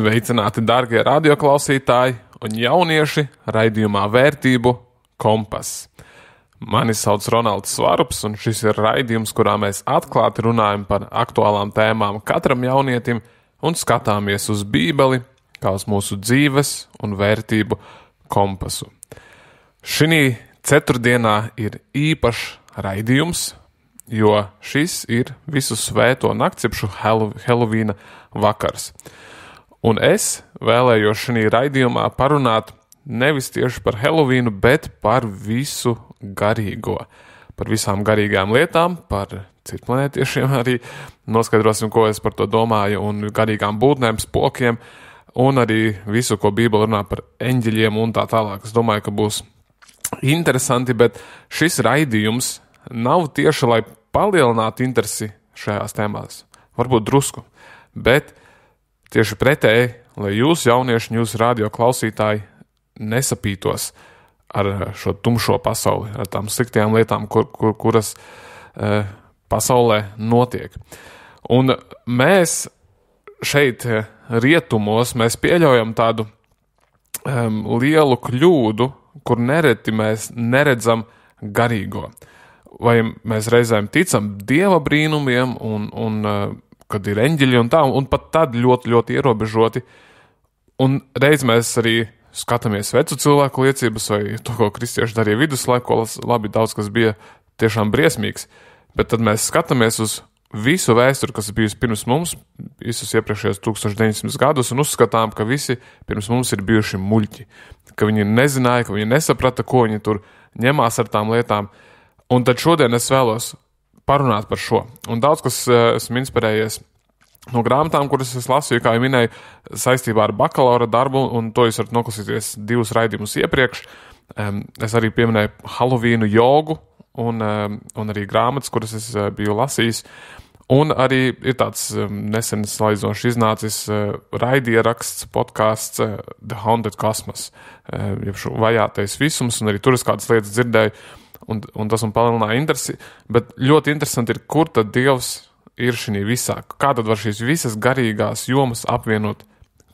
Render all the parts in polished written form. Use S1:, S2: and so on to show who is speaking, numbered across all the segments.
S1: Sveicināti, dārgie radioklausītāji un jaunieši raidījumā Vērtību kompass. Mani sauc Ronalds Svarups, un šis ir raidījums, kurā mēs atklāti runājam par aktuālām tēmām katram jaunietim un skatāmies uz Bībeli kā uz mūsu dzīves un vērtību kompasu. Šī ceturtdienā ir īpašs raidījums, jo šis ir visu svēto naktsipšu Helovīna vakars. Un es vēlējos šī raidījumā parunāt nevis tieši par Helovīnu, bet par visu garīgo. Par visām garīgām lietām, par citplanētiešiem arī noskaidrosim, ko es par to domāju, un garīgām būtnēm, spokiem, un arī visu, ko Bībele runā par eņģeļiem un tā tālāk. Es domāju, ka būs interesanti, bet šis raidījums nav tieši, lai palielinātu interesi šajās tēmās. Varbūt drusku, bet tieši pretēji, lai jūs jaunieši, jūs radio klausītāji nesapītos ar šo tumšo pasauli, ar tām sliktajām lietām, kuras pasaulē notiek. Un mēs šeit rietumos, mēs pieļaujam tādu lielu kļūdu, kur nereti mēs neredzam garīgo. Vai mēs reizēm ticam Dieva brīnumiem un kad ir eņģeļi un tā, un pat tad ļoti, ļoti ierobežoti. Un reiz mēs arī skatāmies vecu cilvēku liecības vai to, ko kristieši darīja viduslaikos, labi, daudz kas bija tiešām briesmīgs, bet tad mēs skatāmies uz visu vēsturi, kas ir bijusi pirms mums, visus iepriekšējos 1900 gadus, un uzskatām, ka visi pirms mums ir bijuši muļķi, ka viņi nezināja, ka viņi nesaprata, ko viņi tur ņemās ar tām lietām. Un tad šodien es vēlos parunāt par šo. Un daudz, kas esmu inspirējies no grāmatām, kuras es lasīju, kā jau minēju, saistībā ar bakalaura darbu, un to jūs varat noklausīties 2 raidījumus iepriekš. Es arī pieminēju Helovīnu jogu un arī grāmatas, kuras es biju lasījis. Un arī ir tāds nesen salīdzinoši iznācis raidieraksts, podcasts The Haunted Cosmos, jeb šo vajātais visums, un arī tur es kādas lietas dzirdēju, un tas man palielināja interesi, bet ļoti interesanti ir, kur tad Dievs ir šī visā, kā tad var šīs visas garīgās jomas apvienot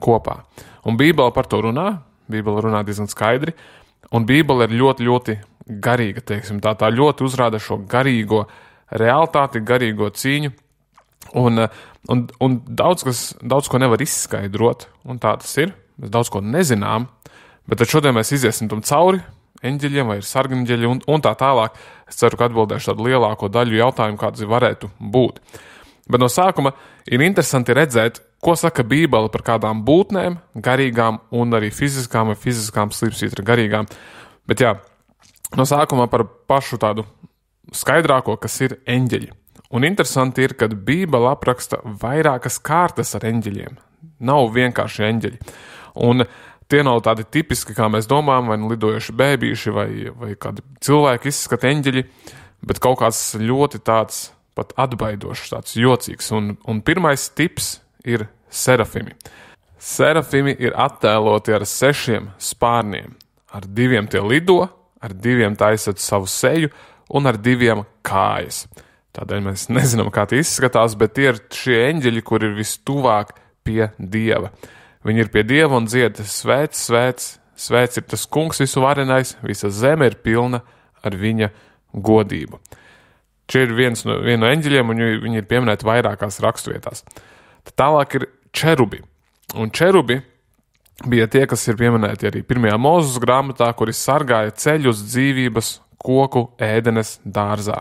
S1: kopā. Un Bībele par to runā, Bībele runā diezgan skaidri, un Bībele ir ļoti, ļoti garīga, teiksim, tā ļoti uzrāda šo garīgo realitāti, garīgo cīņu, un daudz ko nevar izskaidrot, un tā tas ir, mēs daudz ko nezinām, bet tad šodien mēs iziesim tam cauri, eņģeļiem vai ir sargaņģeļi un tā tālāk. Es ceru, ka atbildēšu tādu lielāko daļu jautājumu, kādas varētu būt. Bet no sākuma ir interesanti redzēt, ko saka Bībele par kādām būtnēm, garīgām un arī fiziskām vai fiziskām slīpsvītra garīgām. Bet jā, no sākuma par pašu tādu skaidrāko, kas ir eņģeļi. Un interesanti ir, kad Bībele apraksta vairākas kārtas ar eņģeļiem. Nav vienkārši eņģeļi. Un tie nav tādi tipiski, kā mēs domājam, vai lidojuši bēbīši, vai kādi cilvēki izskata eņģeļi, bet kaut kāds ļoti tāds pat atbaidošs, tāds jocīgs. Un pirmais tips ir serafimi. Serafimi ir attēloti ar 6 spārniem. Ar 2 tie lido, ar 2 taisat savu seju un ar 2 kājas. Tādēļ mēs nezinām, kā tie izskatās, bet tie ir šie eņģeļi, kur ir vistuvāk pie Dieva. Viņi ir pie Dieva un dzied svēts, svēts, svēts ir tas kungs visu varenais, visa zeme ir pilna ar viņa godību. Šie ir viena no eņģeļiem, un viņi ir pieminēti vairākās raksturvietās. Tālāk ir čerubi. Un čerubi bija tie, kas ir pieminēti arī 1. Mūzes grāmatā, kuri sargāja ceļus dzīvības koku ēdenes dārzā.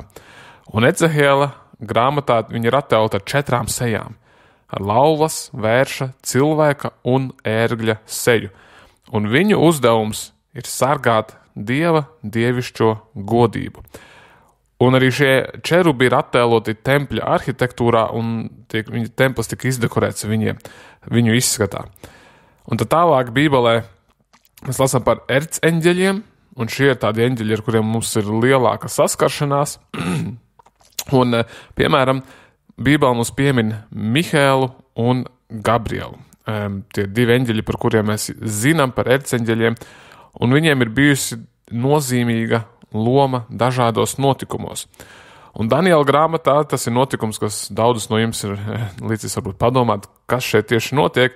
S1: Un Ecehiela grāmatā viņi ir attēloti ar 4 sejām. Ar lauvas, vērša, cilvēka un ērgļa seju. Un viņu uzdevums ir sargāt Dieva dievišķo godību. Un arī šie čerubi ir attēloti tempļa arhitektūrā, un viņa templis tika izdekorēts viņu izskatā. Un tad tālāk Bībelē mēs lasām par erceņģeļiem, un šie ir tādi eņģeļi, ar kuriem mums ir lielāka saskaršanās. Un, piemēram, Bībele mums piemin Mihēlu un Gabrielu. Tie 2 eņģeļi, par kuriem mēs zinām par erceņģeļiem, un viņiem ir bijusi nozīmīga loma dažādos notikumos. Un Daniela grāmatā tas ir notikums, kas daudzus no jums ir līdzis varbūt padomāt, kas šeit tieši notiek,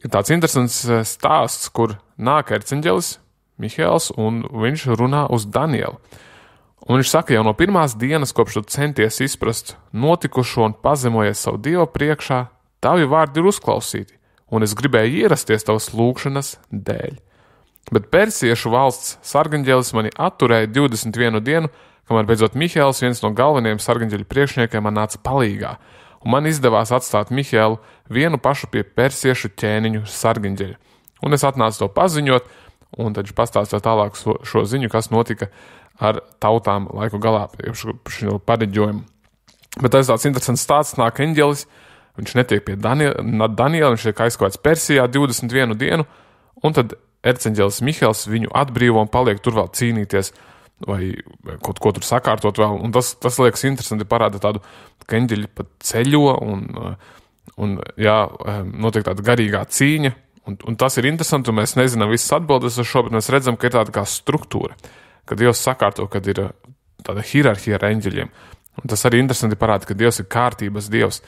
S1: ir tāds interesants stāsts, kur nāk erceņģelis Mihaēls un viņš runā uz Danielu. Un viņš saka, jau no pirmās dienas, kopš tu centies izprast notikušo un pazemojies savu Dievu priekšā, tavi vārdi ir uzklausīti, un es gribēju ierasties tavas lūgšanas dēļ. Bet persiešu valsts sargaņģelis mani atturēja 21 dienu, kamēr beidzot Mihaēls, viens no galvenajiem sargaņģeļu priekšniekiem, man nāca palīgā, un man izdevās atstāt Mihaēlu vienu pašu pie persiešu ķēniņu sargaņģeļa. Un es atnācu to paziņot, un tad viņš pastāstīja tālāk šo ziņu, kas notika ar tautām laiku galā, šo pareģojumu. Bet tas tāds interesants stāsts, nāk eņģelis, viņš netiek pie Daniela, viņš tiek aizkots Persijā 21 dienu, un tad erceņģelis Mihaēls viņu atbrīvo un paliek tur vēl cīnīties, vai kaut ko tur sakārtot vēl, un tas liekas interesanti, parāda tādu, ka eņģeļi pat ceļo, un notiek tāda garīgā cīņa, un tas ir interesanti, un mēs nezinām visas atbildes uz šo, bet mēs redzam, ka ir tāda kā struktūra, ka Dievs sakārto, kad ir tāda hierarhija ar eņģeļiem, un tas arī interesanti parāda, ka Dievs ir kārtības Dievs,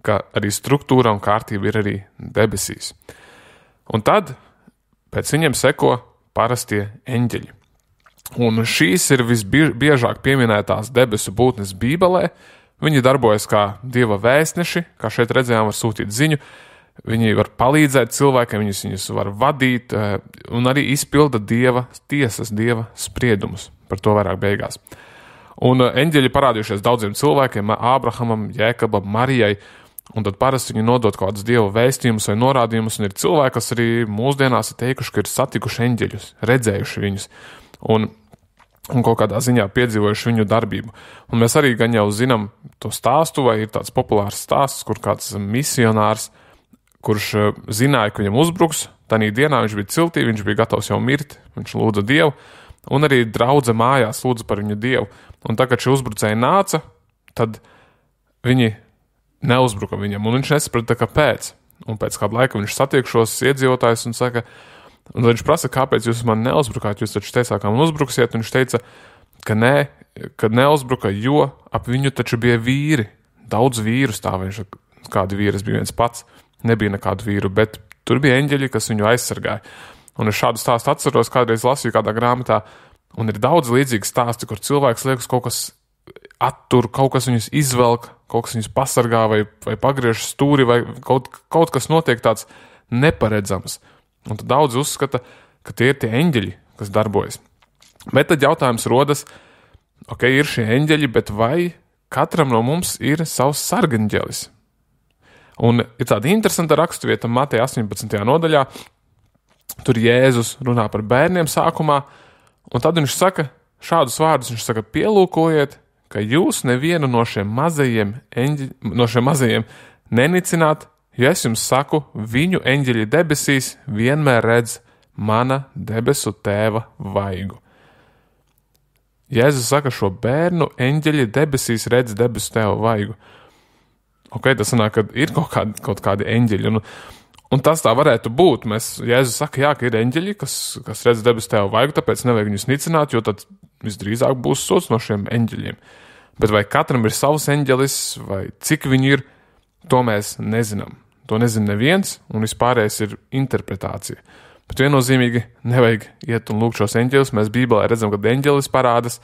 S1: ka arī struktūra un kārtība ir arī debesīs. Un tad pēc viņiem seko parastie eņģeļi. Un šīs ir visbiežāk pieminētās debesu būtnes Bībelē. Viņi darbojas kā Dieva vēstneši, kā šeit redzējām, var sūtīt ziņu. Viņi var palīdzēt cilvēkiem, viņus var vadīt un arī izpilda Dieva tiesas, Dieva spriedumus. Par to vairāk beigās. Un eņģeļi parādījušies daudziem cilvēkiem, Ābrahamam, Jēkabam, Marijai, un tad parasti viņi nodod kaut kādus Dieva vēstījumus vai norādījumus, un ir cilvēki, kas arī mūsdienās ir teikuši, ka ir satikuši eņģeļus, redzējuši viņus, un kaut kādā ziņā piedzīvojuši viņu darbību. Un mēs arī gan jau zinām to stāstu, vai ir tāds populārs stāsts, kur kāds misionārs, kurš zināja, ka viņam uzbruks, tanī dienā viņš bija ciltī, viņš bija gatavs jau mirt, viņš lūdza Dievu, un arī draudze mājās lūdza par viņu Dievu. Un tā, kad šie uzbrucēji nāca, tad viņi neuzbruka viņam, un viņš nesaprata, kāpēc. Un pēc kāda laika viņš satiek šos iedzīvotājus un saka, un viņš prasa, kāpēc jūs man neuzbrukāt, jūs taču teicāt, kā man uzbruksiet, un viņš teica, ka nē, kad neuzbruka, jo ap viņu taču bija vīri, daudz vīru stāvējuši, kādi vīri, es biju viens pats, nebija nekādu vīru, bet tur bija eņģeļi, kas viņu aizsargāja. Un es šādu stāstu atceros, kādreiz lasīju kādā grāmatā, un ir daudz līdzīgi stāsti, kur cilvēks liekas kaut kas attur, kaut kas viņus izvelk, kaut kas viņus pasargā vai pagriež stūri, vai kaut kas notiek tāds neparedzams. Un tad daudz uzskata, ka tie ir tie eņģeļi, kas darbojas. Bet tad jautājums rodas, ok, ir šie eņģeļi, bet vai katram no mums ir savs sargaņģelis? Un ir tāda interesanta raksturvieta Mateja 18. nodaļā, tur Jēzus runā par bērniem sākumā, un tad viņš saka šādus vārdus, viņš saka, pielūkojiet, ka jūs nevienu no šiem mazajiem nenicināt, jo es jums saku, viņu eņģeļi debesīs vienmēr redz mana debesu tēva vaigu. Jēzus saka, šo bērnu eņģeļi debesīs redz debesu tēva vaigu. Ok, tas sanāk, ka ir kaut kādi eņģeļi, un tas tā varētu būt. Jēzus saka, jā, ka ir eņģeļi, kas redz debesu tēva vaigu, tāpēc nevajag viņus nicināt, jo tad visdrīzāk būs sots no šiem eņģeļiem. Bet vai katram ir savs eņģelis, vai cik viņi ir, to mēs nezinām. To nezina neviens, un vispārējais ir interpretācija. Bet viennozīmīgi nevajag iet un lūgt šos eņģeļus. Mēs Bībelē redzam, kad eņģelis parādas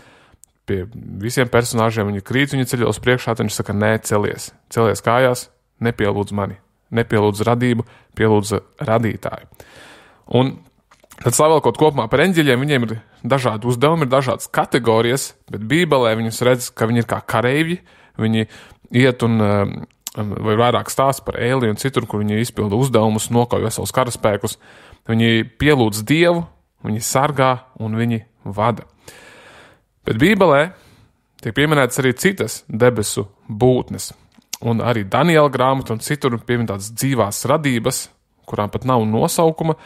S1: pie visiem personāžiem, viņi krīt, viņi ceļos priekšā, tad viņš saka, nē, celies kājās, nepielūdz mani, nepielūdz radību, pielūdz radītāju. Un tad slavēlkot kopumā par eņģeļiem, viņiem ir dažādi uzdevumi, ir dažādas kategorijas, bet Bībelē viņus redz, ka viņi ir kā kareivji, viņi iet un vai vairāk stāsta par Ēliju un citur, kur viņi izpilda uzdevumus, nokauj vesels karaspēkus. Viņi pielūdz Dievu, viņi sargā un viņi vada. Bet Bībelē tiek pieminētas arī citas debesu būtnes. Un arī Daniela grāmata un citur piemin tādas dzīvās radības, kurām pat nav nosaukuma,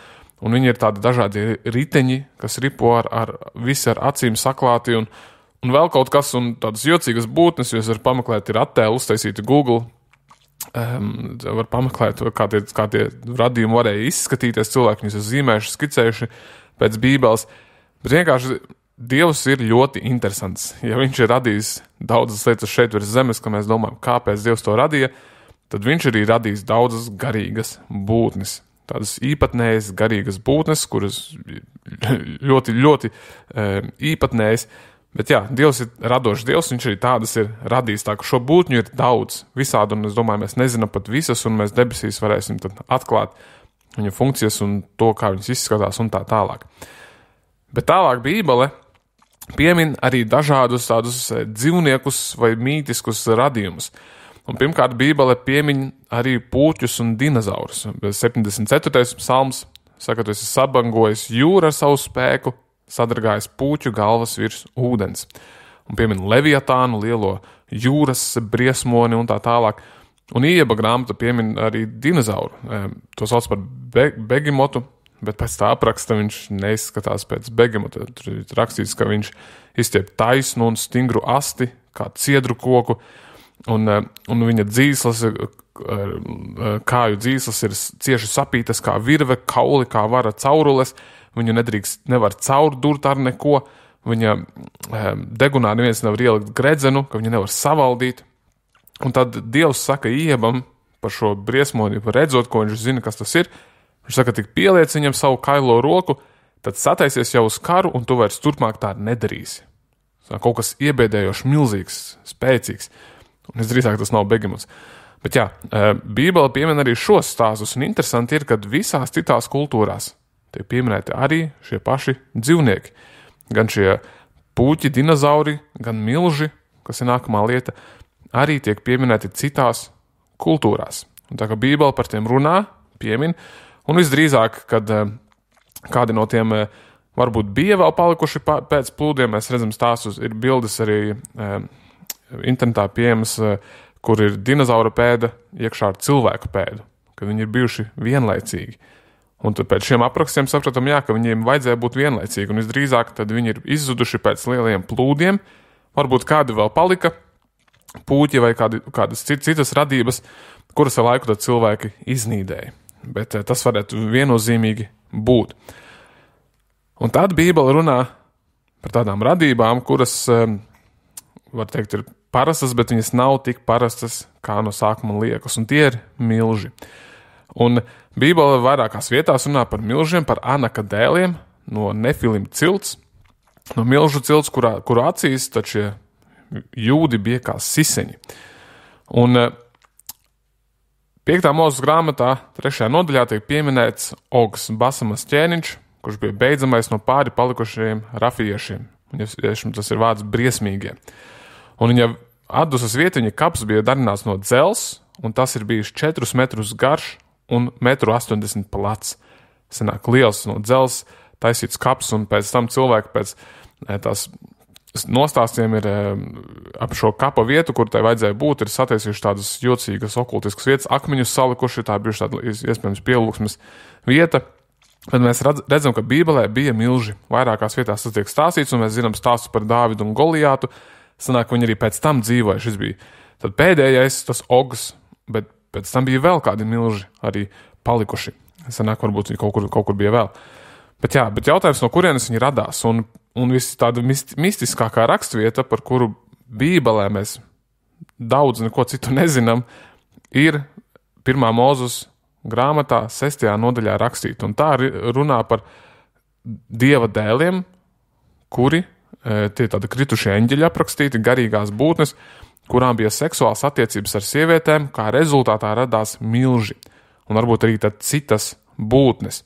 S1: un viņi ir tādi dažādi riteņi, kas ripo visi ar acīm saklāti, un vēl kaut kas, un tādas jocīgas būtnes, jūs varat pameklēt, ir attēli uztaisīti Google, var pameklēt, kā tie radījumi varēja izskatīties, cilvēki viņus ir zīmējuši, skicējuši pēc Bībeles, bet vienkārši Dievs ir ļoti interesants. Ja viņš ir radījis daudzas lietas šeit virs zemes, ka mēs domājam, kāpēc Dievs to radīja, tad viņš arī radījis daudzas garīgas būtnes. tādas īpatnējas, garīgas būtnes, kuras ļoti, ļoti īpatnējas. Bet jā, Dievs ir radošs Dievs, viņš arī tādas ir radījis, tā ka šo būtņu ir daudz visādi, un es domāju, mēs nezinām pat visas, un mēs debesīs varēsim tad atklāt viņa funkcijas un to, kā viņas izskatās un tā tālāk. Bet tālāk Bībele piemin arī dažādus tādus dzīvniekus vai mītiskus radījumus. Un pirmkārt, Bībele piemin arī pūķus un dinozaurus. 74. psalms saka, tu esi sabangojis jūru ar savu spēku, sadragājis pūķu galvas virs ūdens. Un piemin Leviatānu, lielo jūras briesmoni un tā tālāk. Un Ieba grāmata piemin arī dinozauru. To sauc par begimotu, bet pēc tā apraksta viņš neizskatās pēc begimota. Tur ir rakstīts, ka viņš izstiep taisnu un stingru asti, kā ciedru koku, un viņa dzīslas, kāju dzīslas ir cieši sapītas kā virve, kauli kā vara caurules, viņu nevar caurdurt ar neko, viņa degunā neviens nevar ielikt gredzenu, ka viņa nevar savaldīt. Un tad Dievs saka Iebam par šo briesmoni, redzot, ko viņš zina, kas tas ir. Viņš saka, tik pieliec viņam savu kailo roku, tad sataisies jau uz karu, un tu vairs turpmāk tā nedarīsi. Kaut kas iebēdējošs, milzīgs, spēcīgs. Un es drīzāk tas nav begimots. Bet jā, Bībele piemin arī šos stāstus, un interesanti ir, ka visās citās kultūrās tiek pieminēti arī šie paši dzīvnieki. Gan šie pūķi, dinozauri, gan milži, kas ir nākamā lieta, arī tiek pieminēti citās kultūrās. Un tā kā Bībele par tiem runā, piemin, un visdrīzāk, kad kādi no tiem varbūt bija vēl palikuši pēc plūdiem, mēs redzam stāstus, ir bildes arī internetā pieejamas, kur ir dinozaura pēda iekšā ar cilvēku pēdu, ka viņi ir bijuši vienlaicīgi. Un tad pēc šiem aprakstiem sapratam, ka viņiem vajadzēja būt vienlaicīgi, un visdrīzāk tad viņi ir izzuduši pēc lielajiem plūdiem, varbūt kādi vēl palika, pūķi vai kādas citas radības, kuras ar laiku tad cilvēki iznīdēja. Bet tas varētu viennozīmīgi būt. Un tad Bībele runā par tādām radībām, kuras, var teikt, ir parastas, bet viņas nav tik parastas, kā no sākuma liekas, un tie ir milži. Un Bībele vairākās vietās runā par milžiem, par Anaka dēliem, no Nefilim cilts, no milžu cilts, kuru acīs tad šie jūdi bija kā siseņi. Un 5. Mūzes grāmatā 3. nodaļā tiek pieminēts Ogs Basamas ķēniņš, kurš bija beidzamais no pāri palikušajiem rafiešiem. Tas ir vārds briesmīgie. Un viņa atdusas vieta, viņa kaps bija darināts no dzels, un tas ir bijis 4 metrus garš un 1,80 m plats. Sanāk liels no dzels taisīts kaps, un pēc tam cilvēki pēc tās nostāstiem ir ap šo kapa vietu, kur tai vajadzēja būt, ir sataisījuši tādas jocīgas okultiskas vietas, akmeņus salikuši, tā bijuši tāda iespējams pielūgsmes vieta. Bet mēs redzam, ka Bībelē bija milži. Vairākās vietās tas tiek stāstīts, un mēs zinām stāstu par Dāvidu un Golijātu. Sanāk, viņi arī pēc tam dzīvoja. Šis bija tad pēdējais, tas Ogs, bet pēc tam bija vēl kādi milži arī palikuši. Sanāk, varbūt viņi kaut kur bija vēl. Bet jautājums, no kurienes viņi radās, un viss tāda mistiskākā rakstvieta, par kuru Bībelē mēs daudz neko citu nezinām, ir 1. Mūzes grāmatā 6. nodaļā rakstīta. Un tā runā par Dieva dēliem, kuri tie tādi kritušie eņģeļi aprakstīti, garīgās būtnes, kurām bija seksuāls attiecības ar sievietēm, kā rezultātā radās milži, un varbūt arī tad citas būtnes.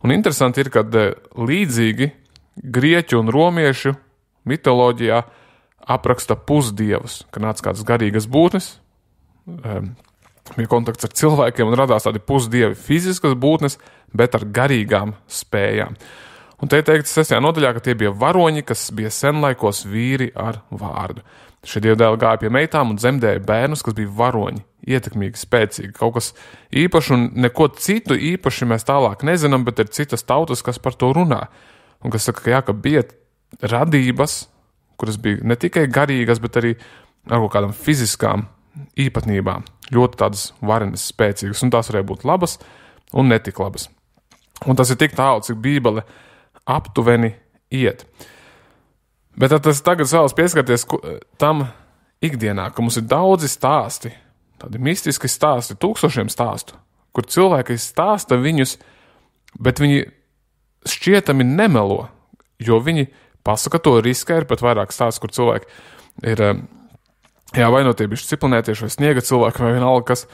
S1: Un interesanti ir, kad līdzīgi grieķu un romiešu mitoloģijā apraksta pusdievus, ka nāca kādas garīgas būtnes, bija kontakts ar cilvēkiem un radās tādi pusdievi fiziskas būtnes, bet ar garīgām spējām. Un te teikts 6. nodaļā, ka tie bija varoņi, kas bija senlaikos vīri ar vārdu. Šie dievdēli gāja pie meitām un dzemdēja bērnus, kas bija varoņi, ietekmīgi, spēcīgi, kaut kas īpaši, un neko citu īpaši mēs tālāk nezinām, bet ir citas tautas, kas par to runā. Un kas saka, ka bija radības, kuras bija ne tikai garīgas, bet arī ar kaut kādām fiziskām īpatnībām, ļoti tādas varenas, spēcīgas, un tās varēja būt labas un netik labas. Un tas ir tik tālu, cik Bībele aptuveni iet. Bet tad es tagad vēlos pieskarties tam ikdienā, ka mums ir daudzi stāsti, tādi mistiski stāsti, tūkstošiem stāstu, kur cilvēki stāsta viņus, bet viņi šķietami nemelo, jo viņi pasaka to riskē, ir pat vairāk stāsts, kur cilvēki ir, vai no tie bišķi ciplinētieši vai sniega cilvēki vai vienalga, kas,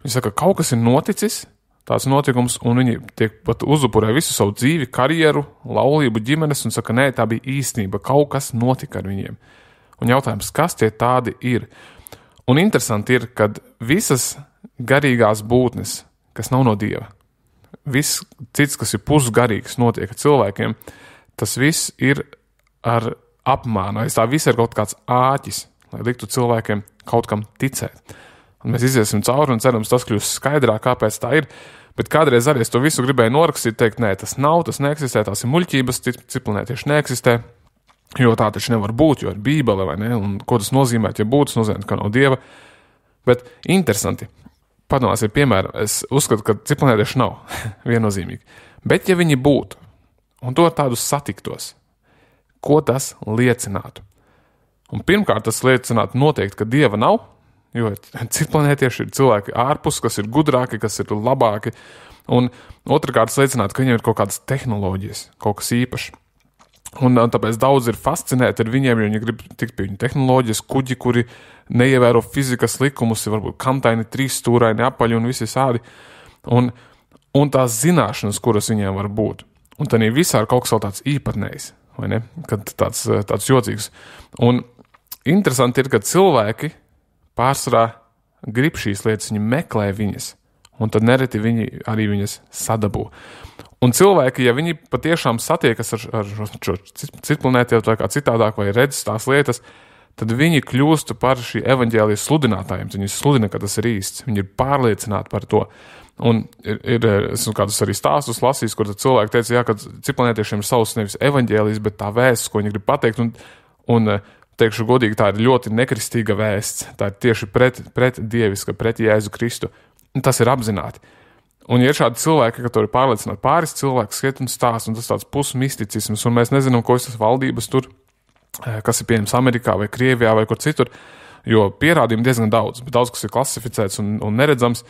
S1: viņi saka, kaut kas ir noticis, tāds notikums, un viņi tiek pat uzupurē visu savu dzīvi, karjeru, laulību, ģimenes, un saka, nē, tā bija īstenība, kaut kas notika ar viņiem. Un jautājums, kas tie tādi ir? Un interesanti ir, kad visas garīgās būtnes, kas nav no Dieva, viss cits, kas ir pusgarīgs, notiek ar cilvēkiem, tas viss ir ar apmānu, aiz tā viss ir kaut kāds āķis, lai liktu cilvēkiem kaut kam ticēt. Un mēs iziesim cauri un cerams, tas kļūs skaidrāk, kāpēc tā ir. Bet kādreiz arī es to visu gribēju norakstīt, teikt, nē, tas nav, tas neeksistē, tās ir muļķības, ciplinētieši neeksistē, jo tā taču nevar būt, jo ir Bībele, vai ne? Un ko tas nozīmē, ja būtu, tas nozīmē, ka nav Dieva. Bet interesanti, padomāsim, piemēram, es uzskatu, ka ciplinētieši nav viennozīmīgi. Bet ja viņi būtu, un to ar tādu satiktos, ko tas liecinātu? Un pirmkārt, tas liecinātu noteikti, ka Dieva nav, jo citplanētieši ir cilvēki ārpus, kas ir gudrāki, kas ir labāki, un otrkārt liecinātu, ka viņiem ir kaut kādas tehnoloģijas, kaut kas īpašs. Un tāpēc daudz ir fascinēti ar viņiem, jo viņi grib tikt pie viņu tehnoloģijas, kuģi, kuri neievēro fizikas likumus, ir varbūt kantaini, trīsstūraini, apaļi un visi sādi, un tās zināšanas, kuras viņiem var būt. Un tad visā ir kaut kas vēl tāds īpatnējs, vai ne? Kad tāds jocīgs. Un interesanti ir, ka cilvēki pārsvarā grib šīs lietas, viņi meklē viņas, un tad nereti viņi arī viņas sadabū. Un cilvēki, ja viņi patiešām satiekas ar šo citplanētiem vai kā citādāk, vai redz tās lietas, tad viņi kļūst par šī evaņģēlijas sludinātājiem. Viņi sludina, ka tas ir īsts. Viņi ir pārliecināti par to. Un esmu kādus arī stāstus lasījis, kur cilvēki teica, jā, ka citplanētiešiem ir savs nevis evaņģēlijas, bet tā vēsts, ko viņi grib pateikt, un teikšu godīgi, tā ir ļoti nekristīga vēsts. Tā ir tieši pret dieviska, pret Jēzu Kristu. Un tas ir apzināti. Un ja ir šādi cilvēki, ka to ir pārliecināti pāris cilvēki, skriet un stāst, un tas tāds pusmisticisms, un mēs nezinām, ko tas valdības tur, kas ir pieņems Amerikā vai Krievijā vai kur citur, jo pierādījumi diezgan daudz, bet daudz, kas ir klasificēts un neredzams,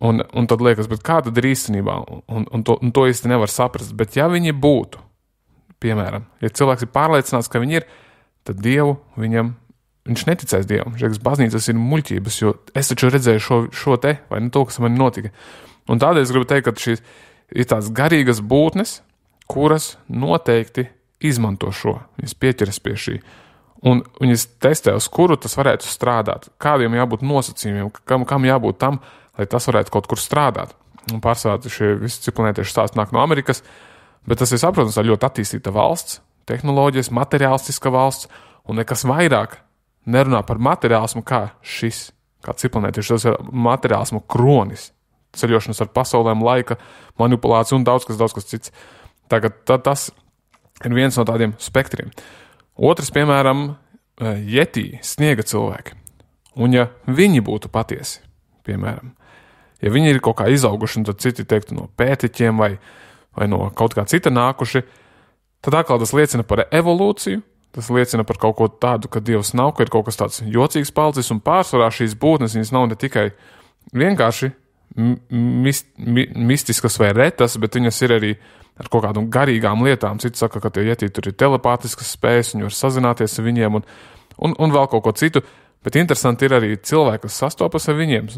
S1: un tad liekas, bet kā tad ir īstenībā, un to īsti nevar saprast, bet ja viņi būtu, piemēram, ja cilvēks ir pārliecināts, ka viņi ir, tad Dievu viņš neticēs Dievam. Viņš baznīcas ir muļķības, jo es taču redzēju šo te, vai ne to, kas man notika. Un tādēļ es gribu teikt, ka šīs ir tās garīgas būtnes, kuras noteikti izmanto šo. Viņas pieķeras pie šī. Un viņas testē, uz kuru tas varētu strādāt. Kādiem jābūt nosacījumiem, kam jābūt tam, lai tas varētu kaut kur strādāt. Un pārsvarā šie visi citplanētieši stāsti nāk no Amerikas, bet tas ir, protams, ļoti attīstīta valsts, tehnoloģijas, materiālistiska valsts, un nekas vairāk nerunā par materiālismu kā šis, kā citplanētieši. Tas ir materiālismu kronis, ceļošanas ar pasaulēm, laika manipulācija un daudz kas cits. Tagad tas ir viens no tādiem spektriem. Otrs, piemēram, jetī, sniega cilvēki. Un ja viņi būtu patiesi, piemēram, ja viņi ir kaut kā izauguši, tad citi teiktu no pētiķiem vai no kaut kā cita nākuši, tad atkal tas liecina par evolūciju, tas liecina par kaut ko tādu, ka Dievs nav, ka ir kaut kas tāds jocīgs palicis, un pārsvarā šīs būtnes, viņas nav ne tikai vienkārši mistiskas vai retas, bet viņas ir arī ar kaut kādām garīgām lietām. Citi saka, ka tie jetī tur ir telepātiskas spējas, viņi var sazināties ar viņiem un vēl kaut ko citu, bet interesanti ir arī cilvēki, kas sastopas ar viņiem,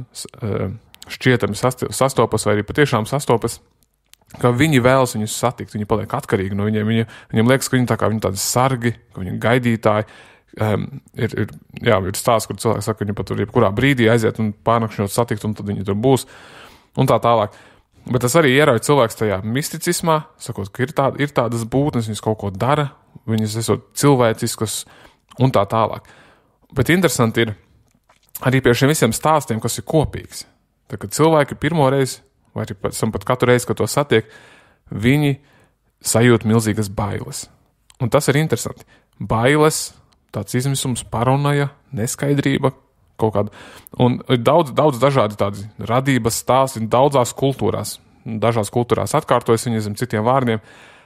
S1: šķietami sastopas vai arī patiešām sastopas, ka viņi vēlas viņus satikt, viņi paliek atkarīgi no viņiem, viņiem liekas, ka viņi tā kā viņi tādi sargi, ka viņi gaidītāji, ir stāsts, kur cilvēki saka, ka viņi pat tur jebkurā brīdī aiziet un pārnakšņot satikt, un tad viņi tur būs, un tā tālāk. Bet tas arī ierauj cilvēks tajā misticismā, sakot, ka ir tādas būtnes, viņas kaut ko dara, viņas esot cilvēciskas, un tā tālāk. Bet interesanti ir arī pie šiem visiem stāstiem, kas ir kopīgs. Tā, kad cilvēki pirmo reizi, vai arī pat katru reizi, kad to satiek, viņi sajūt milzīgas bailes. Un tas ir interesanti. Bailes, tāds izmisums, paranoja, neskaidrība, kaut kāda. Un ir daudz dažādi tādi radības stāsti daudzās kultūrās. Dažās kultūrās atkārtojas viņas zem citiem vārdiem,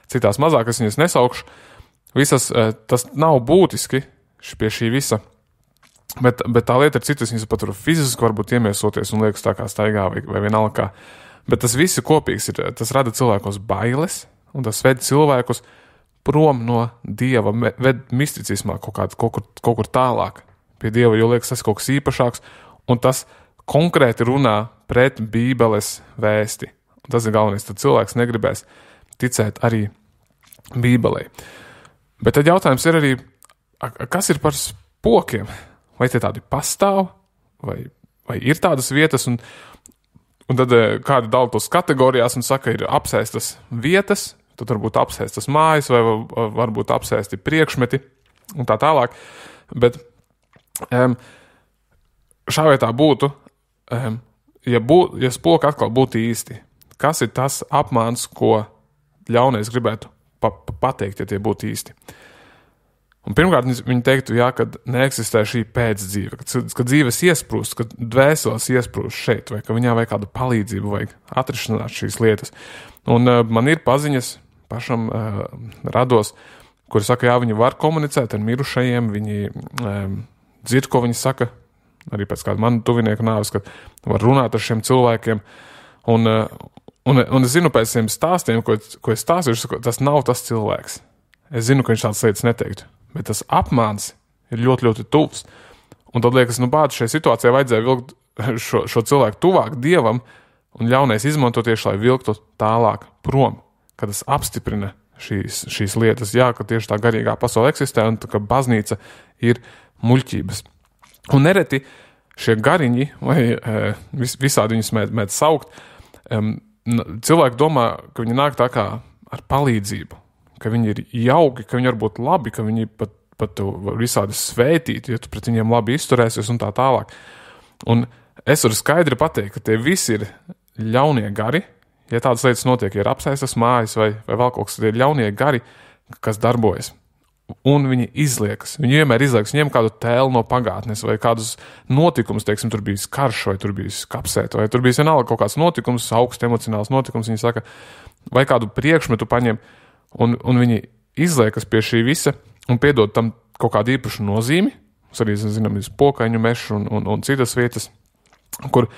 S1: citās mazāk, es viņas nesaukšu. Visas, tas nav būtiski pie šī visa, bet tā lieta ir citas, viņas pat var fiziski varbūt iemiesoties un liekas tā kā staigā vai vienalga kā. Bet tas viss kopīgs ir, tas rada cilvēkos bailes, un tas ved cilvēkus prom no Dieva, ved misticismā kaut kur tālāk pie Dieva, jo liekas, tas kaut kas īpašāks, un tas konkrēti runā pret Bībeles vēsti. Un tas ir galvenais, tad cilvēks negribēs ticēt arī Bībelei. Bet tad jautājums ir arī, kas ir par spokiem? Vai tie tādi pastāv, vai ir tādas vietas, un tad kādi dala tos kategorijās un saka, ir apsēstas vietas, tad varbūt apsēstas mājas, vai varbūt apsēsti priekšmeti, un tā tālāk. Bet šā vietā būtu, ja spoki atkal būtu īsti, kas ir tas apmāns, ko ļaunais gribētu pateikt, ja tie būtu īsti? Un pirmkārt, viņi teiktu, kad neeksistē šī pēcdzīve, ka dzīves iesprūst, ka dvēseles iesprūst šeit, vai ka viņā vajag kādu palīdzību, vajag atrisināt šīs lietas. Un man ir paziņas, pašam rados, kuri saka, viņi var komunicēt ar mirušajiem, viņi dzird, ko viņi saka, arī pēc kāda manu tuvinieku nāves, ka var runāt ar šiem cilvēkiem. Un es zinu pēc tiem stāstiem, ko es stāstīšu, tas nav tas cilvēks. Es zinu, ka viņš tādas lietas neteiktu. Bet tas apmāns ir ļoti, ļoti tuvs. Un tad liekas, bāds šajā situācijā vajadzēja vilkt šo cilvēku tuvāk Dievam, un ļaunais izmanto tieši, lai vilktu tālāk prom, kad tas apstiprina šīs lietas. Jā, ka tieši tā garīgā pasaule eksistē, un ka baznīca ir muļķības. Un nereti šie gariņi, vai visādi viņus mēdz saukt, cilvēki domā, ka viņi nāk tā kā ar palīdzību, ka viņi ir jauki, ka viņi var būt labi, ka viņi pat var visādi svētīt, ja tu pret viņiem labi izturēsies un tā tālāk. Un es varu skaidri pateikt, ka tie visi ir ļaunie gari, ja tādas lietas notiek, ja ir apsēstas mājas vai vēl kaut kas, tie ir ļaunie gari, kas darbojas. Un viņi izliekas, viņi vienmēr izliekas, viņiem kādu tēlu no pagātnes vai kādus notikumus, teiksim, tur bijis karš vai tur bijis kapsēta vai tur bijis vienalga kaut kāds notikums, augsts emocionāls notikums, viņi saka, vai kādu priekšmetu paņem, un viņi izliekas pie šī visa un piedod tam kaut kādu īpašu nozīmi. Mēs arī zinām, Pokaiņu mešu un citas vietas, kur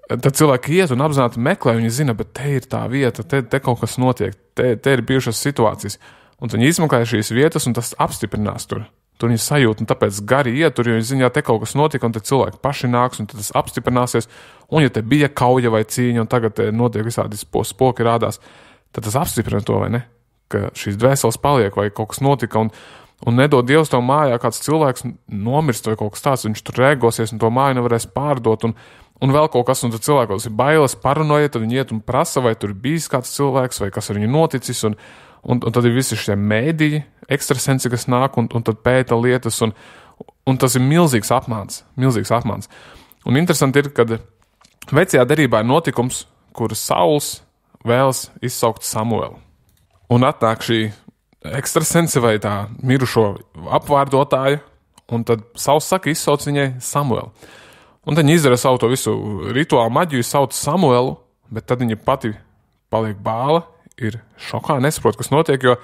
S1: tad cilvēki iet un apzināti meklē, viņi zina, bet te ir tā vieta, te kaut kas notiek, te ir bijušas situācijas. Un viņi izmeklē šīs vietas, un tas apstiprinās tur. Tur viņi sajūt, un tāpēc gari iet tur, jo viņi zina, te kaut kas notika, un te cilvēki paši nāks, un tad tas apstiprināsies. Un ja te bija kauja vai cīņa, un tagad te notiek visādi spoki rādās, tad tas apstiprina to, vai ne? Ka šīs dvēseles paliek, vai kaut kas notika, un nedod Dievs tev mājā, kāds cilvēks nomirst vai kaut kas tāds, viņš tur rēgosies, un to māju nevarēs pārdot, un vēl kaut kas, un tad cilvēkos ir bailes, paranoja, tad viņi iet un prasa, vai tur bijis kāds cilvēks, vai kas ar viņu noticis, un tad ir visi šie mēdīji, ekstrasensi, kas nāk, un tad pēta lietas, un tas ir milzīgs apmāns. Un interesanti ir, kad vecajā derībā ir notikums, kur Sauls vēlas izsaukt Samuelu. Un atnāk šī ekstrasense vai tā mirušo apvārdotāja, un tad Sauls saka, izsauc viņai Samuelu. Un tad viņi izdara savu to visu rituālu maģiju, sauc Samuelu, bet tad viņa pati paliek bāla, ir šokā, nesaprot, kas notiek, jo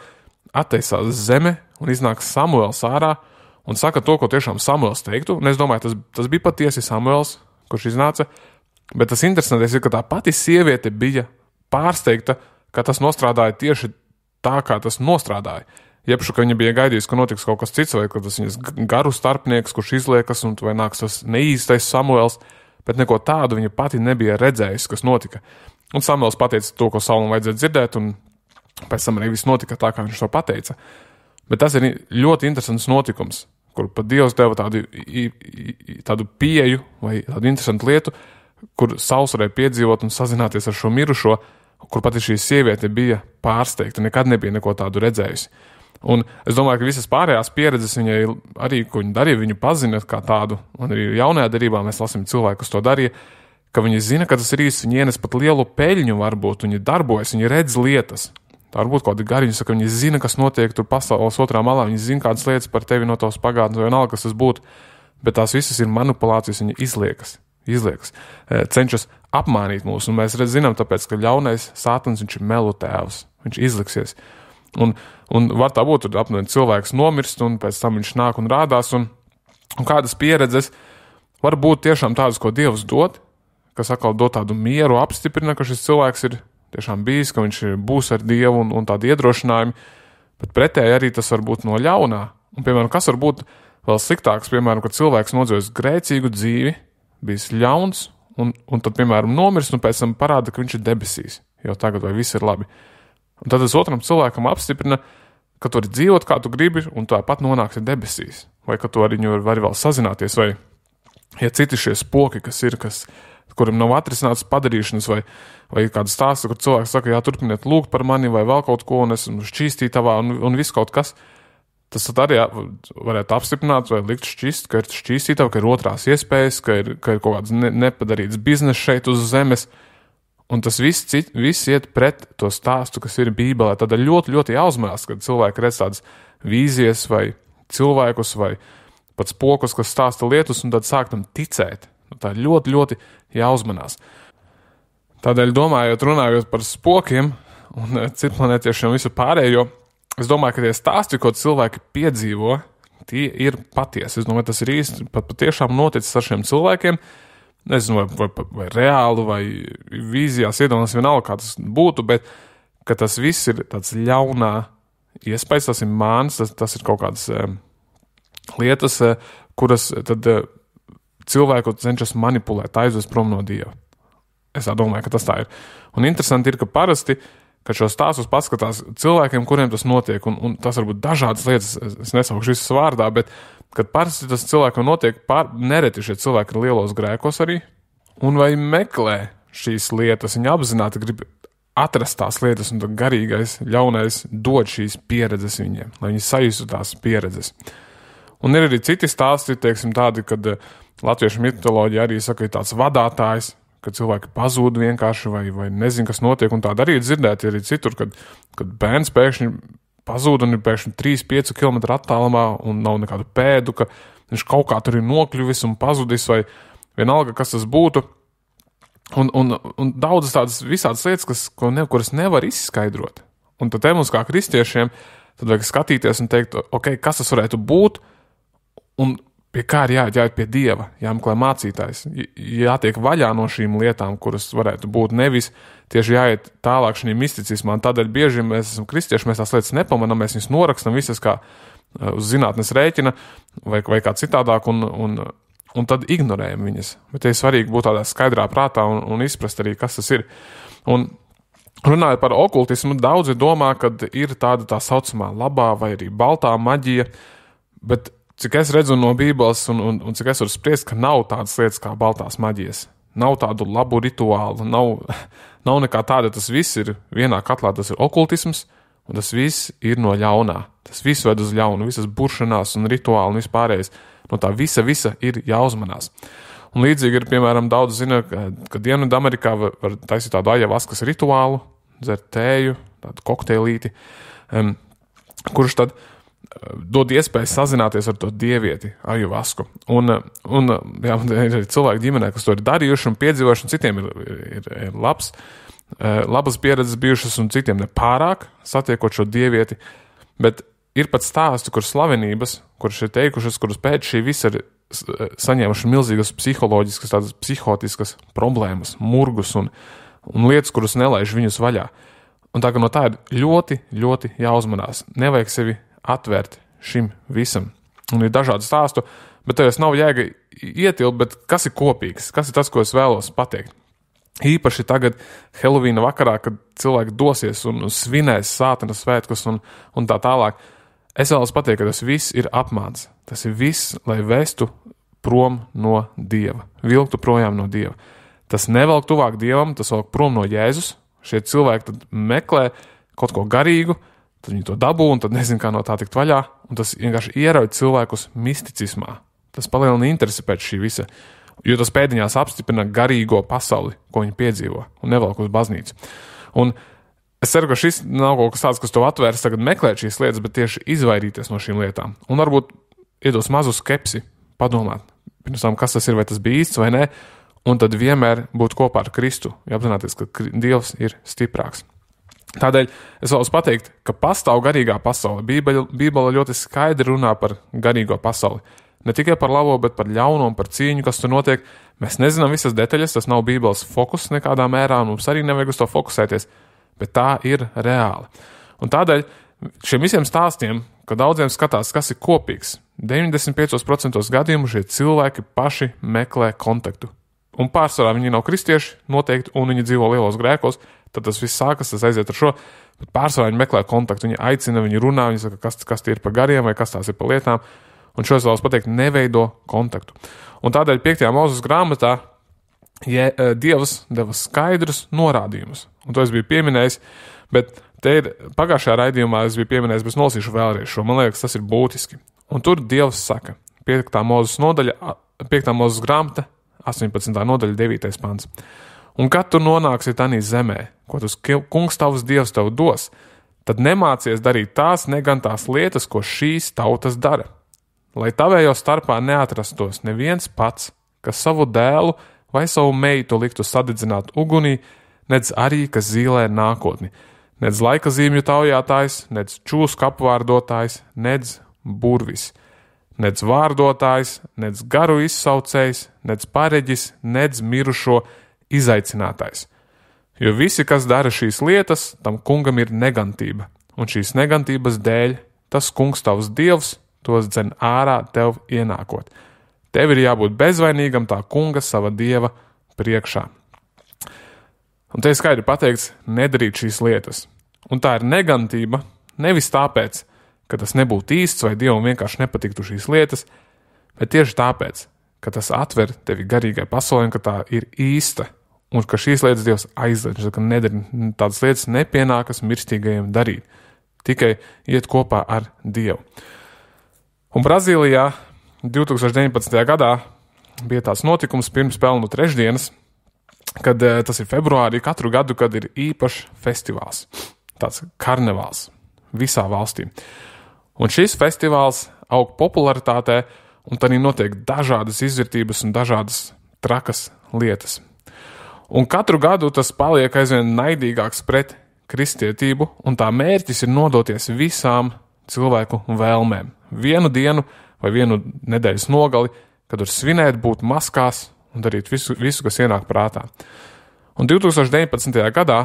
S1: atteisās zeme un iznāk Samuels ārā un saka to, ko tiešām Samuels teiktu. Un es domāju, tas bija patiesi Samuels, kurš iznāca, bet tas interesantais ir, ka tā pati sieviete bija pārsteigta, ka tas nostrādāja tieši tā, kā tas nostrādāja. Iepšu, ka viņa bija gaidījusi, ka notiks kaut kas cits, vai ka tas viņas garu starpnieks, kurš izliekas, un vai nāks tas neīstais Samuels, bet neko tādu viņa pati nebija redzējusi, kas notika. Un Samuels pateica to, ko Saulam vajadzēja dzirdēt, un pēc tam arī viss notika tā, kā viņš to pateica. Bet tas ir ļoti interesants notikums, kur pat Dievs deva tādu pieeju vai tādu interesantu lietu, kur Sauls varēja piedzīvot un sazināties ar šo mirušo, kur pati šī sieviete bija pārsteigta, nekad nebija neko tādu redzējusi. Un es domāju, ka visas pārējās pieredzes viņai arī, ko viņa darīja, viņu pazina kā tādu, un arī jaunajā derībā mēs lasām cilvēku, kas to darīja, ka viņi zina, ka tas ir īsts, viņi ienes pat lielu peļņu varbūt, viņi darbojas, viņi redz lietas. Tā varbūt kādi gariņi saka, viņi zina, kas notiek tur pasaules otrā malā, viņi zina kādas lietas par tevi no tavas pagātnes, vai vienalga, kas tas būtu, bet tās visas ir manipulācijas, viņi izliekas, cenšas apmānīt mūs, un mēs zinām tāpēc, ka ļaunais Sātans, viņš ir melu tēvs, viņš izliksies. Un var tā būt, tad apmēram cilvēks nomirst, un pēc tam viņš nāk un rādās, un kādas pieredzes var būt tiešām tādas, ko Dievs dod, kas atkal dod tādu mieru, apstiprina, ka šis cilvēks ir tiešām bijis, ka viņš būs ar Dievu un tādi iedrošinājumi, bet pretēji arī tas var būt no ļaunā. Un, piemēram, kas var būt vēl sliktāks, piemēram, kad cilvēks nodzīvojis grēcīgu dzīvi, bijis ļauns, un tad, piemēram, nomirst, un pēc tam parāda, ka viņš ir debesīs, jau tagad vai viss ir labi. Un tad tas otram cilvēkam apstiprina, ka tu vari dzīvot, kā tu gribi, un tāpat nonāksi debesīs. Vai ka tu ar viņu vari vēl sazināties, vai ja citi šie spoki, kuram nav atrisināts padarīšanas, vai kāda stāsta, kur cilvēks saka, jā, turpiniet lūgt par mani, vai vēl kaut ko, un esmu šķīstītavā, un viss kaut kas, tas tad arī varētu apstiprināt, vai likt šķist, ka ir šķīstītava, ka ir otrās iespējas, ka ir kaut kāds nepadarīts biznes šeit uz zemes, un tas viss iet pret to stāstu, kas ir Bībelē. Tad ļoti, ļoti jāuzmanās, kad cilvēki redz tādas vīzijas vai cilvēkus vai pat spokus, kas stāsta lietus, un tad sāk tam ticēt. Tā ļoti, ļoti jāuzmanās. Tādēļ runājot par spokiem un citplanētiešiem visu pārējo, es domāju, ka tie stāsti, ko cilvēki piedzīvo, tie ir patiesi. Es domāju, tas ir īsti patiešām noticis ar šiem cilvēkiem. Nezinu, vai reāli, vai vīzijās iedomās vienalga, kā tas būtu, bet ka tas viss ir tāds ļaunā iespējas, tas ir māns, tas ir kaut kādas lietas, kuras tad cilvēku cenšas manipulēt, aizvest prom no Dieva. Es tā domāju, ka tas tā ir. Un interesanti ir, ka parasti, kad šos stāstus paskatās cilvēkiem, kuriem tas notiek, un tas varbūt dažādas lietas, es nesaukšu visas vārdā, bet kad parasti tas cilvēkam notiek, nereti šie cilvēki ir lielos grēkos arī, un vai meklē šīs lietas, viņi apzināti grib atrast tās lietas, un tad garīgais, ļaunais dod šīs pieredzes viņiem, lai viņi sajustu tās pieredzes. Un ir arī citi stāsti, teiksim tādi, kad latviešu mitoloģija arī saka, ir tāds vadātājs, kad cilvēki pazūd vienkārši vai nezin, kas notiek, un tāda arī ir dzirdēti arī citur, kad bērns pēkšņi pazūd un ir pēkšņi 3-5 km attālumā un nav nekādu pēdu, ka viņš kaut kā tur ir nokļuvis un pazudis vai vienalga, kas tas būtu. Un daudzas tādas visādas lietas, kuras nevar izskaidrot. Un tad mums kā kristiešiem tad vajag skatīties un teikt, ok, kas tas varētu būt, un pie kā ir jāiet pie Dieva, jāmeklē mācītājs, jātiek vaļā no šīm lietām, kuras varētu būt, nevis tieši jāiet tālāk šī misticismā. Tādēļ bieži mēs esam kristieši, mēs tās lietas nepamanām, mēs viņus norakstam visas kā uz zinātnes rēķina vai kā citādāk, un tad ignorējam viņas. Bet ir svarīgi būt tādā skaidrā prātā un izprast arī, kas tas ir. Un runājot par okultismu, daudzi domā, ka ir tāda tā saucamā labā vai arī baltā maģija, bet cik es redzu no Bībeles un cik es varu spriest, ka nav tādas lietas kā baltās maģijas. Nav tādu labu rituālu, nav nekā tāda, tas viss ir vienā katlā, tas ir okultisms, un tas viss ir no ļaunā. Tas viss ved uz ļaunu, visas buršanās un rituāli un vispārējais. No tā visa ir jāuzmanās. Un līdzīgi ir, piemēram, daudz zina, ka Dienvidamerikā var taisīt tādu ajavaskas rituālu, dzert tēju, tādu kokteilīti, kurš tad dod iespēju sazināties ar to dievieti, ajavasku. Un jā, ir cilvēki ģimenē, kas to ir darījuši un piedzīvojuši, un citiem ir labas pieredzes bijušas, un citiem nepārāk satiekot šo dievieti. Bet ir pat stāsti, kur slavenības, kuras ir teikušas, kuras pēc šī visa ir saņēmuši milzīgas psiholoģiskas, tādas psihotiskas problēmas, murgus un lietas, kuras nelaiž viņus vaļā. Un tā, ka no tā ir ļoti, ļoti jāuzmanās. Nevajag sevi atvērt šim visam. Un ir dažādi stāstu, bet tajos nav jēga ietilpt, bet kas ir kopīgs? Kas ir tas, ko es vēlos pateikt? Īpaši tagad Helovīna vakarā, kad cilvēki dosies un svinēs sātana svētkus un tā tālāk. Es vēlos pateikt, ka tas viss ir apmāns. Tas ir viss, lai vestu prom no Dieva. Vilktu projām no Dieva. Tas nevelk tuvāk Dievam, tas velk prom no Jēzus. Šie cilvēki tad meklē kaut ko garīgu, tad viņi to dabū un tad nezin, kā no tā tikt vaļā. Un tas vienkārši ierauj cilvēkus misticismā. Tas palielina interesi pēc šī visa. Jo tas pēdiņās apstiprina garīgo pasauli, ko viņi piedzīvo, un nevelk uz baznīcu. Un es ceru, ka šis nav kaut kas tāds, kas to atvērs tagad meklēt šīs lietas, bet tieši izvairīties no šīm lietām. Un varbūt iedos mazu skepsi, padomāt, pirms tam, kas tas ir, vai tas bija īsts vai nē, un tad vienmēr būt kopā ar Kristu, ja apzināties, ka Dievs ir stiprāks. Tādēļ es vēlos pateikt, ka pastāv garīgā pasaule. Bībele ļoti skaidri runā par garīgo pasauli. Ne tikai par labo, bet par ļauno un par cīņu, kas tur notiek. Mēs nezinām visas detaļas, tas nav Bībeles fokus nekādā mērā, un mums arī nevajag uz to fokusēties, bet tā ir reāli. Un tādēļ šiem visiem stāstiem, kad daudziem skatās, kas ir kopīgs, 95% gadījumu šie cilvēki paši meklē kontaktu. Un pārsvarā viņi nav kristieši noteikti, un viņi dzīvo lielos grēkos, tad tas viss sākas, tas aiziet ar šo, bet pārsvarā viņi meklē kontaktu, viņi aicina, viņi runā, viņi saka, kas tie ir pa gariem vai kas tās ir pa lietām, un šo es vēlos pateikt, neveido kontaktu. Un tādēļ 5. Mūzes grāmatā Dievs deva skaidrus norādījumus, un to es biju pieminējis, bet te ir pagājušajā raidījumā es biju pieminējis, bet es nolasīšu vēlreiz šo, man liekas, tas ir būtiski. Un tur Dievs saka, 5. Mūzes grāmata, 18. nodaļa, 9. pants. Un kad tu nonāksi tanī zemē, ko tas kungs tavs Dievs tev dos, tad nemācies darīt tās negantās lietas, ko šīs tautas dara. Lai tavējo starpā neatrastos neviens pats, kas savu dēlu vai savu meitu liktu sadedzināt ugunī, nedz arī, kas zīlē nākotni, nedz laika zīmju taujātājs, nedz čūsku apvārdotājs, nedz burvis, nedz vārdotājs, nedz garu izsaucējs, nedz pareģis, nedz mirušo izaicinātājs. Jo visi, kas dara šīs lietas, tam kungam ir negantība, un šīs negantības dēļ tas kungs tavs Dievs tos dzen ārā tev ienākot. Tev ir jābūt bezvainīgam tā kunga sava Dieva priekšā. Un te ir skaidri pateikts, nedarīt šīs lietas. Un tā ir negantība nevis tāpēc, ka tas nebūtu īsts vai Dievam vienkārši nepatiktu šīs lietas, bet tieši tāpēc, ka tas atver tevi garīgai pasaulē, ka tā ir īsta un ka šīs lietas Dievs aizliedz, ka tādas lietas nepienākas mirstīgajiem darīt, tikai iet kopā ar Dievu. Un Brazīlijā 2019. gadā bija tāds notikums pirms pelnu trešdienas, kad tas ir februārī katru gadu, kad ir īpašs festivāls, tāds karnevāls visā valstī. Un šis festivāls aug popularitātē, un tad notiek dažādas izvērtības un dažādas trakas lietas. Un katru gadu tas paliek aizvien naidīgāks pret kristietību, un tā mērķis ir nodoties visām cilvēku vēlmēm. Vienu dienu vai vienu nedēļas nogali, kad var svinēt, būt maskās un darīt visu, kas ienāk prātā. Un 2019. gadā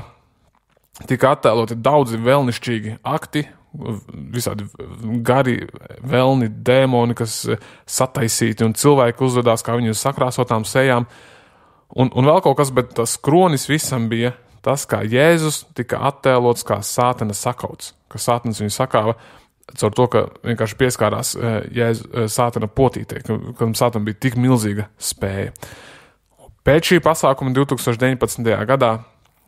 S1: tika attēloti daudzi vēlnišķīgi akti, visādi gari vēlni, dēmoni, kas sataisīti, un cilvēki uzvedās kā viņi uz sakrāsotām sejām. Un vēl kaut kas, bet tas kronis visam bija tas, kā Jēzus tika attēlots kā sātana sakauts, ka sātans viņu sakāva caur to, ka vienkārši pieskārās sātana potītē, kad sātana bija tik milzīga spēja. Pēc šī pasākuma 2019. gadā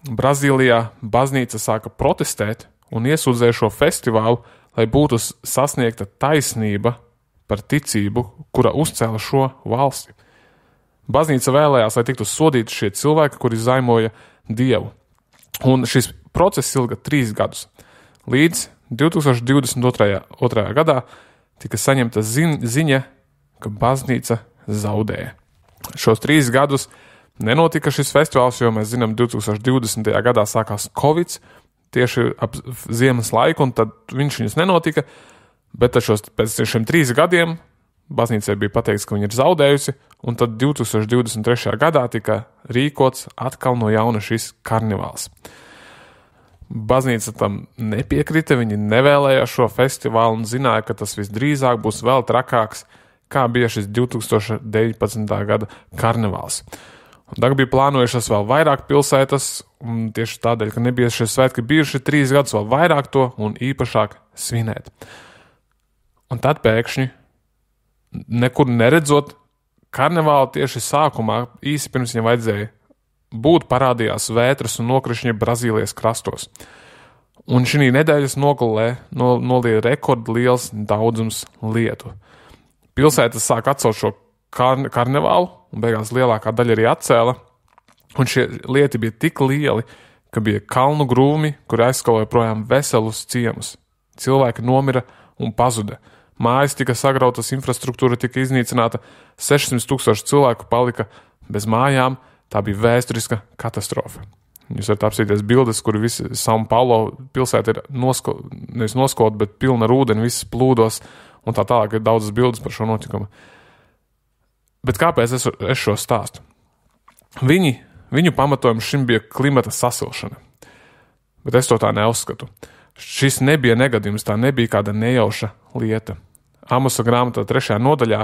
S1: Brazīlijā baznīca sāka protestēt un iesūdzēja šo festivālu, lai būtu sasniegta taisnība par ticību, kura uzcēla šo valsti. Baznīca vēlējās, lai tiktu sodīti šie cilvēki, kuri zaimoja Dievu. Un šis process ilga 3 gadus. Līdz 2022. gadā tika saņemta ziņa, ka baznīca zaudēja. Šos 3 gadus nenotika šis festivāls, jo mēs zinām, 2020. gadā sākās Covid, tieši ap ziemas laiku, un tad viņas nenotika, bet pēc šiem 3 gadiem baznīcai bija pateikts, ka viņa ir zaudējusi, un tad 2023. gadā tika rīkots atkal no jauna šis karnevāls. Baznīca tam nepiekrita, viņi nevēlējās šo festivālu un zināja, ka tas visdrīzāk būs vēl trakāks, kā bija šis 2019. gada karnevāls. Un tagad bija plānojušas vēl vairāk pilsētas, un tieši tādēļ, ka nebija šie svētki bijuši 3 gadus vēl vairāk to un īpašāk svinēt. Un tad pēkšņi, nekur neredzot, karnevāla tieši sākumā, īsi pirms viņam vajadzēja būt, parādījās vētras un nokrišņi Brazīlijas krastos. Un šī nedēļas nogalē nolīja rekordliels daudzums lietu. Pilsētas sāk atcelt šo karnevālu, un beigās lielākā daļa arī atcēla. Un šie lieti bija tik lieli, ka bija kalnu grūmi, kur aizskaloja projām veselus ciemus. Cilvēki nomira un pazuda. Mājas tika sagrautas, infrastruktūra tika iznīcināta, 600,000 cilvēku palika bez mājām. Tā bija vēsturiska katastrofa. Jūs varat apsīties bildes, kur visi São Paulo pilsēta ir nevis noskot, bet pilna ar ūdeni, viss plūdos, un tā tālāk ir daudzas bildes par šo notikumu. Bet kāpēc es šo stāstu? Viņu pamatojums šim bija klimata sasilšana. Bet es to tā neuzskatu. Šis nebija negadījums, tā nebija kāda nejauša lieta. Amosa grāmatā 3. nodaļā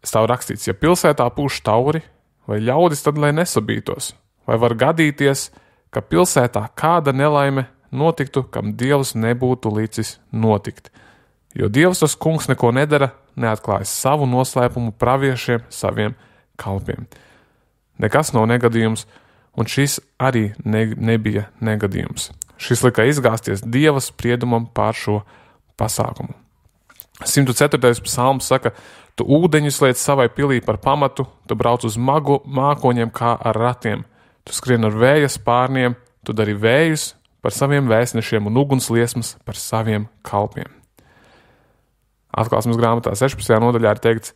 S1: stāv rakstīts, ja pilsētā pūš tauri vai ļaudis, tad lai nesabītos. Vai var gadīties, ka pilsētā kāda nelaime notiktu, kam Dievs nebūtu licis notikt. Jo Dievs tas kungs neko nedara, neatklājas savu noslēpumu praviešiem, saviem kalpiem. Nekas nav negadījums, un šis arī nebija negadījums. Šis lika izgāzties Dieva spriedumam pār šo pasākumu. 104. psalms saka, tu ūdeņus liec savai pilī par pamatu, tu brauc uz mākoņiem kā ar ratiem, tu skrien ar vēja spārniem, tu dari vējus par saviem vēstnešiem un ugunsliesmas par saviem kalpiem. Atklāsmes grāmatā 16. nodaļā ir teikts,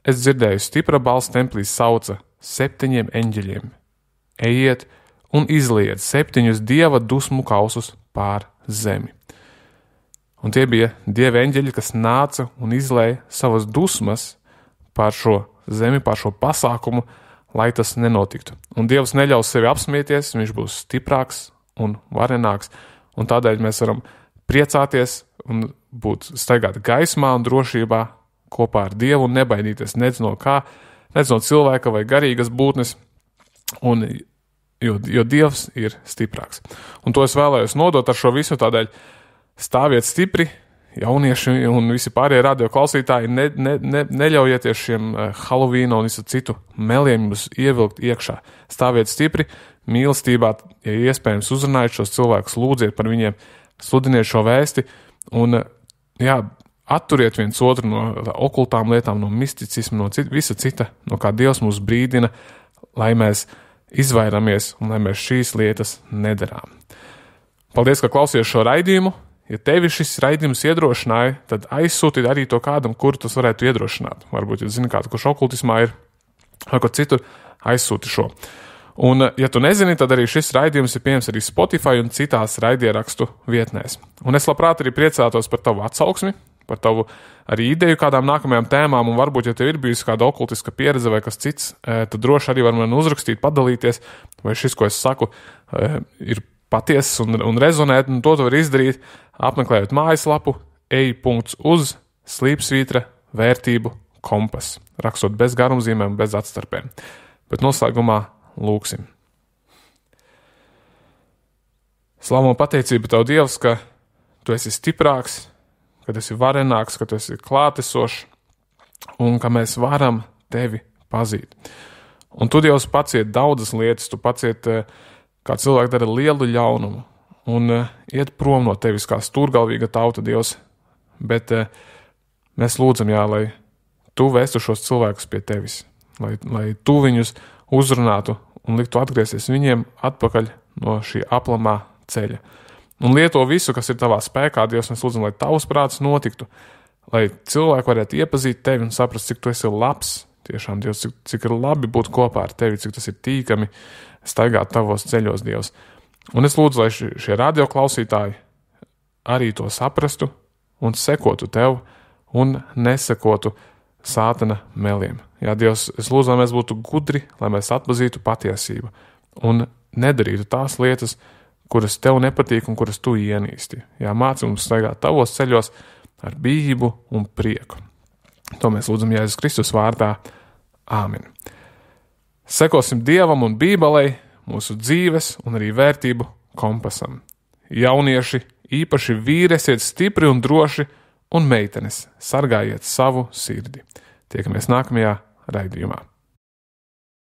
S1: es dzirdēju stipra balss templī sauca 7 eņģeļiem. Ejiet un izliet 7 Dieva dusmu kausus pār zemi. Un tie bija Dieva eņģeļi, kas nāca un izlēja savas dusmas pār šo zemi, pār šo pasākumu, lai tas nenotiktu. Un Dievs neļaus sevi apsmieties, viņš būs stiprāks un varenāks, un tādēļ mēs varam priecāties un būt staigāt gaismā un drošībā kopā ar Dievu un nebaidīties nec no kā, nec no cilvēka vai garīgas būtnes, jo Dievs ir stiprāks. Un to es vēlējos nodot ar šo visu, tādēļ stāviet stipri, jaunieši un visi pārējie radio klausītāji, neļaujieties šiem Halloween un visu citu meliem jūs ievilkt iekšā. Stāviet stipri, mīlestībā, ja iespējams uzrunājiet šos cilvēkus, lūdziet par viņiem, sludiniet šo vēsti un atturiet viens otru no okultām lietām, no misticismu, no visa cita, no kā Dievs mūs brīdina, lai mēs izvairamies un lai mēs šīs lietas nedarām. Paldies, ka klausies šo raidījumu. Ja tevi šis raidījums iedrošināja, tad aizsūti arī to kādam, kuru tas varētu iedrošināt. Varbūt, ja zini kādu, kurš okultismā ir, vai kaut citur, aizsūti šo. Un, ja tu nezini, tad arī šis raidījums ir pieejams arī Spotify un citās raidierakstu vietnēs. Un es labprāt arī priecātos par tavu atsauksmi, par tavu arī ideju kādām nākamajām tēmām, un varbūt, ja tev ir bijusi kāda okultiska pieredze vai kas cits, tad droši arī var man uzrakstīt, padalīties, vai šis, ko es saku, ir patiesas un rezonēt, un to var izdarīt, apmeklējot mājaslapu ej.uz/vērtību kompas, rakstot bez garumzīmēm, bez atstarpēm. Bet noslēgumā lūksim. Slavu un pateicību Tev, Dievs, ka Tu esi stiprāks, ka Tu esi varenāks, ka Tu esi klātesošs, un ka mēs varam Tevi pazīt. Un Tu, Dievs, paciet daudzas lietas, Tu paciet kā cilvēki dara lielu ļaunumu un iet prom no Tevis kā stūrgalvīga tauta, Dievs, bet mēs lūdzam, lai Tu vestu šos cilvēkus pie Tevis, lai Tu viņus uzrunātu un liktu atgriezties viņiem atpakaļ no šī aplamā ceļa. Un lieto visu, kas ir Tavā spēkā, Dievs, mēs lūdzam, lai Tavs prāts notiktu, lai cilvēki varētu iepazīt Tevi un saprast, cik Tu esi labs, tiešām, Dievs, cik ir labi būt kopā ar Tevi, cik tas ir tīkami staigāt Tavos ceļos, Dievs. Un es lūdzu, lai šie radio klausītāji arī to saprastu un sekotu Tev un nesekotu sātana meliem. Jā, Dievs, es lūdzu, lai mēs būtu gudri, lai mēs atpazītu patiesību un nedarītu tās lietas, kuras Tev nepatīk un kuras Tu ienīsti. Jā, māci mums staigāt Tavos ceļos ar bijību un prieku. To mēs lūdzam Jēzus Kristus vārdā. Āmen. Sekosim Dievam un Bībelei, mūsu dzīves un arī vērtību kompasam. Jaunieši, īpaši vīri, esiet stipri un droši, un meitenes, sargājiet savu sirdi. Tiekamies nākamajā raidījumā.